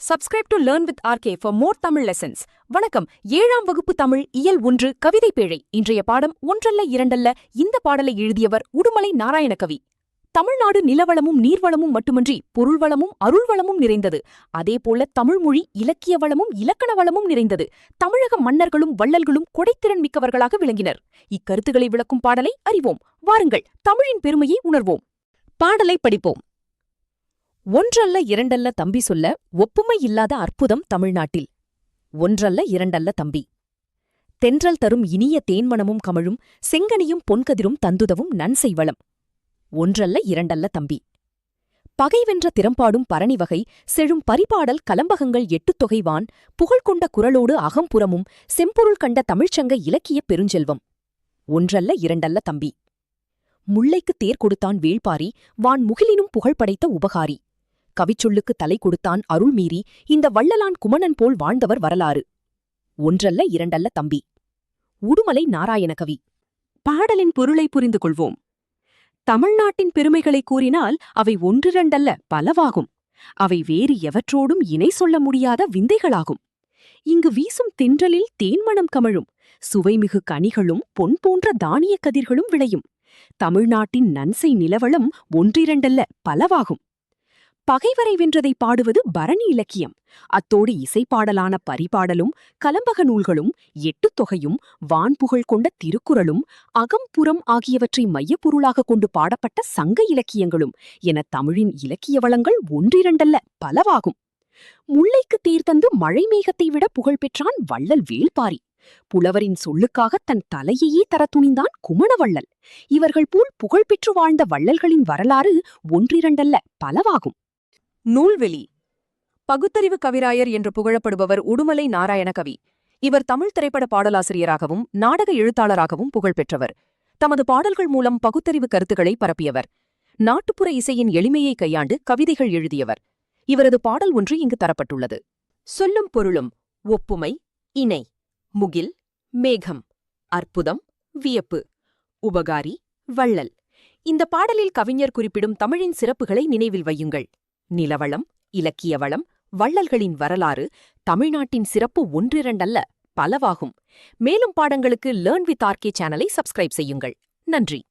Subscribe to Learn with RK for more Tamil lessons. வணக்கம். 7ஆம் வகுப்பு தமிழ் இயல் 1 கவிதை பேழை. இன்றைய பாடம் ஒன்றல்ல இரண்டல்ல. இந்த பாடலை எழுதியவர் உடுமலை நாராயணகவி. தமிழ்நாடு நிலவளமும் நீர்வளமும் மட்டுமன்றி பொருள்வளமும் அருள்வளமும் நிறைந்தது. அதேபோல தமிழ்மொழி இலக்கிய வளமும் இலக்கண வளமும் நிறைந்தது. தமிழக மன்னர்களும் வள்ளல்களும் கொடைத்திறன் மிக்கவர்களாக விளங்கினர். இக்கருத்துக்களை விளக்கும் பாடலை அறிவோம். வாருங்கள், தமிழின் பெருமையை உணர்வோம். பாடலை படிப்போம். ஒன்றல்ல இரண்டல்ல தம்பி சொல்ல ஒப்புமை இல்லாத அற்புதம் தமிழ்நாட்டில். ஒன்றல்ல இரண்டல்ல தம்பி. தென்றல் தரும் இனிய தேன்மணமும் கமழும் செங்கனியும் பொன்கதிரும் தந்துதவும் நன்செய்வளம். ஒன்றல்ல இரண்டல்ல தம்பி. பகைவென்ற திறம்பாடும் பரணிவகை செழும் பரிபாடல் கலம்பகங்கள் எட்டுத்தொகைவான் புகழ்கொண்ட குரலோடு அகம்புறமும் செம்பொருள் கண்ட தமிழ்ச்சங்க இலக்கிய பெருஞ்செல்வம். ஒன்றல்ல இரண்டல்ல தம்பி. முல்லைக்குத் தேர் கொடுத்தான் வேள்பாரி வான் முகிலினும் புகழ் படைத்த உபகாரி. கவிச்சொல்லுக்கு தலை கொடுத்தான் அருள்மீறி இந்த வள்ளலான் குமணன் போல் வாழ்ந்தவர் வரலாறு. ஒன்றல்ல இரண்டல்ல தம்பி. உடுமலை நாராயணகவி. பாடலின் பொருளை புரிந்து கொள்வோம். தமிழ்நாட்டின் பெருமைகளை கூறினால் அவை ஒன்றிரண்டல்ல பலவாகும். அவை வேறு எவற்றோடும் இணை சொல்ல முடியாத விந்தைகளாகும். இங்கு வீசும் தென்றலில் தேன்மணம் கமழும் சுவைமிகு கனிகளும் பொன் போன்ற தானியக் கதிர்களும் விளையும். தமிழ்நாட்டின் நன்செய் நிலவளம் ஒன்றிரண்டல்ல பலவாகும். பகைவரை வென்றதை பாடுவது பரணி இலக்கியம். அத்தோடு இசைப்பாடலான பரிபாடலும் கலம்பக நூல்களும் எட்டுத்தொகையும் வான்புகழ் கொண்ட திருக்குறளும் அகம்புறம் ஆகியவற்றை மையப்பொருளாக கொண்டு பாடப்பட்ட சங்க இலக்கியங்களும் என தமிழின் இலக்கிய வளங்கள் ஒன்றிரண்டல்ல பலவாகும். முல்லைக்கு தேர் தந்து மழை மேகத்தை விட புகழ்பெற்றான் வள்ளல் வேள்பாரி. புலவரின் சொல்லுக்காக தன் தலையையே தர துணிந்தான் குமணவள்ளல். இவர்கள் போல் புகழ்பெற்று வாழ்ந்த வள்ளல்களின் வரலாறு ஒன்றிரண்டல்ல பலவாகும். நூல்வெளி. பகுத்தறிவு கவிராயர் என்று புகழப்படுபவர் உடுமலை நாராயணகவி. இவர் தமிழ் திரைப்பட பாடலாசிரியராகவும் நாடக எழுத்தாளராகவும் புகழ்பெற்றவர். தமது பாடல்கள் மூலம் பகுத்தறிவு கருத்துக்களை பரப்பியவர். நாட்டுப்புற இசையின் எளிமையை கையாண்டு கவிதைகள் எழுதியவர். இவரது பாடல் ஒன்று இங்கு தரப்பட்டுள்ளது. சொல்லும் பொருளும் ஒப்புமை, இணை, முகில், மேகம், அற்புதம், வியப்பு, உபகாரி, வள்ளல். இந்த பாடலில் கவிஞர் குறிப்பிடும் தமிழின் சிறப்புகளை நினைவில் வையுங்கள். நிலவளம், இலக்கிய வளம், வள்ளல்களின் வரலாறு, தமிழ்நாட்டின் சிறப்பு ஒன்றிரண்டல்ல பலவாகும். மேலும் பாடங்களுக்கு லேர்ன் வித் ஆர்கே சேனலை சப்ஸ்கிரைப் செய்யுங்கள். நன்றி.